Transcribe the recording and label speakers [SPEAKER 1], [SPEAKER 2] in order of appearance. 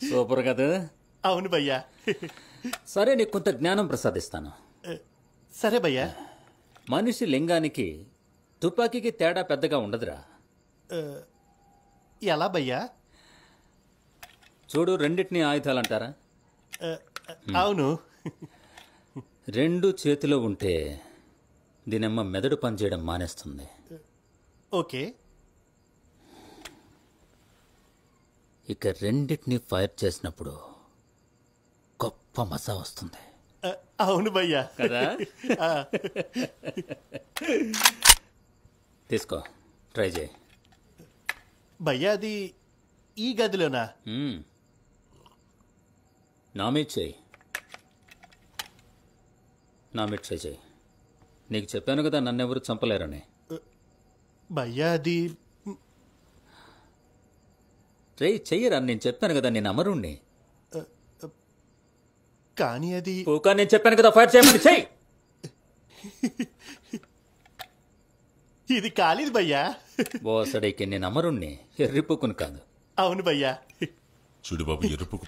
[SPEAKER 1] Super కదా.
[SPEAKER 2] అవును భయ్యా.
[SPEAKER 1] సరే, నీకు కొంత జ్ఞానం ప్రసాదిస్తాను.
[SPEAKER 2] సరే భయ్యా.
[SPEAKER 1] మనిషి లింగానికి తుపాకీకి తేడా పెద్దగా ఉండదురా.
[SPEAKER 2] ఎలా భయ్యా?
[SPEAKER 1] చూడు, రెండింటినీ ఆయుధాలు అంటారా?
[SPEAKER 2] అవును.
[SPEAKER 1] రెండు చేతిలో ఉంటే దీనమ్మ మెదడు పనిచేయడం మానేస్తుంది.
[SPEAKER 2] ఓకే.
[SPEAKER 1] ఇక రెండింటినీ ఫైర్ చేసినప్పుడు గొప్ప మజా వస్తుంది.
[SPEAKER 2] అవును భయ్యా.
[SPEAKER 1] కదా? తీసుకో, ట్రై చేయి.
[SPEAKER 2] భయ్యా, అది ఈ గదిలోనా?
[SPEAKER 1] నా మీద చేయి. నా మీద చేయి. నీకు చెప్పాను కదా నన్నెవరు చంపలేరని.
[SPEAKER 2] భయ్యా, అది
[SPEAKER 1] రే చెయ్యరా, నేను చెప్పాను కదా నేను అమరుణ్ణి.
[SPEAKER 2] కానీ అది
[SPEAKER 1] పూకా, నేను చెప్పాను కదా ఫైర్ చేయమని. చెయ్యి.
[SPEAKER 2] ఇది కాలేదు భయ్యా.
[SPEAKER 1] బోసడికి నేను అమరుణ్ణి, ఎర్రిపుకుని కాదు.
[SPEAKER 2] అవును భయ్యా.
[SPEAKER 3] చూడు బాబు, ఎరుపుకు